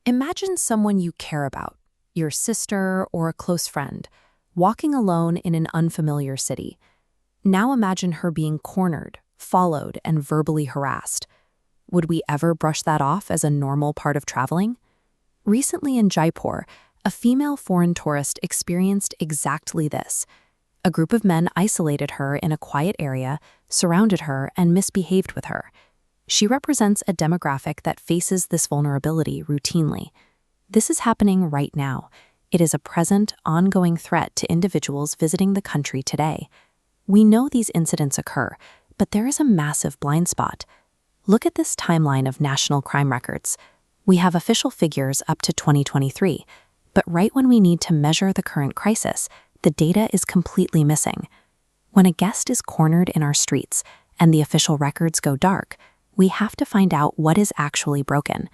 Imagine someone you care about, your sister or a close friend, walking alone in an unfamiliar city. Now imagine her being cornered, followed, and verbally harassed. Would we ever brush that off as a normal part of traveling? Recently in Jaipur, a female foreign tourist experienced exactly this. A group of men isolated her in a quiet area, surrounded her, and misbehaved with her. She represents a demographic that faces this vulnerability routinely. This is happening right now. It is a present, ongoing threat to individuals visiting the country today. We know these incidents occur, but there is a massive blind spot. Look at this timeline of national crime records. We have official figures up to 2023, but right when we need to measure the current crisis, the data is completely missing. When a guest is cornered in our streets and the official records go dark, we have to find out what is actually broken.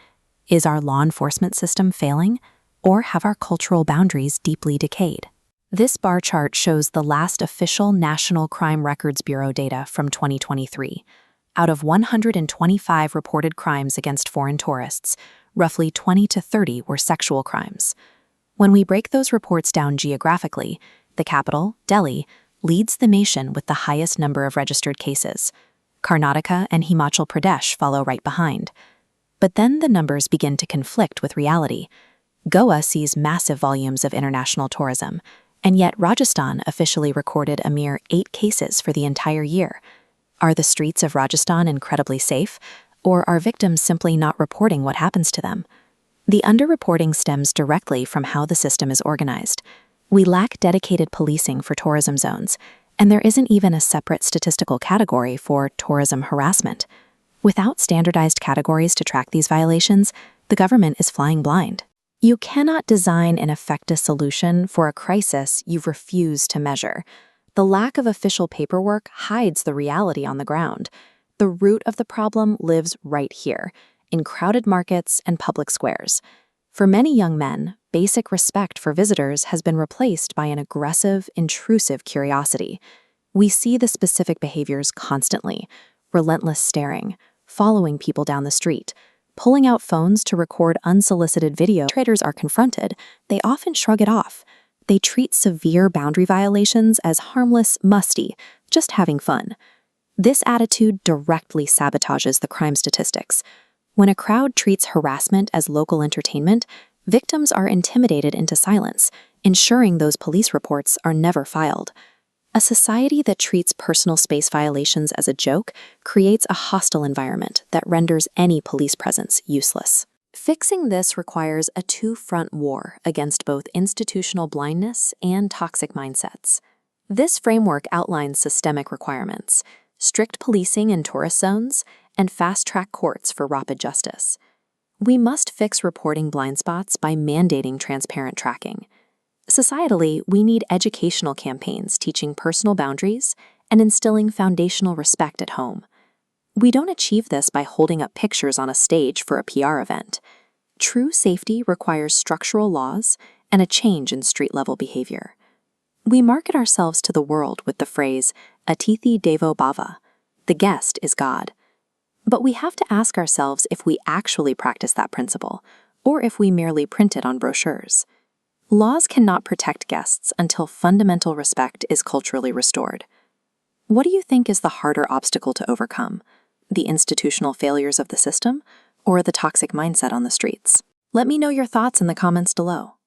Is our law enforcement system failing, or have our cultural boundaries deeply decayed? This bar chart shows the last official National Crime Records Bureau data from 2023. Out of 125 reported crimes against foreign tourists, roughly 20 to 30 were sexual crimes. When we break those reports down geographically, the capital, Delhi, leads the nation with the highest number of registered cases. Karnataka and Himachal Pradesh follow right behind. But then the numbers begin to conflict with reality. Goa sees massive volumes of international tourism, and yet Rajasthan officially recorded a mere 8 cases for the entire year. Are the streets of Rajasthan incredibly safe, or are victims simply not reporting what happens to them? The underreporting stems directly from how the system is organized. We lack dedicated policing for tourism zones, and there isn't even a separate statistical category for tourism harassment. Without standardized categories to track these violations, the government is flying blind. You cannot design and effect a solution for a crisis you've refused to measure. The lack of official paperwork hides the reality on the ground. The root of the problem lives right here, in crowded markets and public squares. For many young men, basic respect for visitors has been replaced by an aggressive, intrusive curiosity. We see the specific behaviors constantly: relentless staring, following people down the street, pulling out phones to record unsolicited video. Traders are confronted, they often shrug it off. They treat severe boundary violations as harmless, musty, just having fun. This attitude directly sabotages the crime statistics. When a crowd treats harassment as local entertainment, victims are intimidated into silence, ensuring those police reports are never filed. A society that treats personal space violations as a joke creates a hostile environment that renders any police presence useless. Fixing this requires a two-front war against both institutional blindness and toxic mindsets. This framework outlines systemic requirements: strict policing in tourist zones, and fast-track courts for rapid justice. We must fix reporting blind spots by mandating transparent tracking. Societally, we need educational campaigns teaching personal boundaries and instilling foundational respect at home. We don't achieve this by holding up pictures on a stage for a PR event. True safety requires structural laws and a change in street-level behavior. We market ourselves to the world with the phrase, "Atithi Devo Bhava," the guest is God. But we have to ask ourselves if we actually practice that principle, or if we merely print it on brochures. Laws cannot protect guests until fundamental respect is culturally restored. What do you think is the harder obstacle to overcome? The institutional failures of the system, or the toxic mindset on the streets? Let me know your thoughts in the comments below.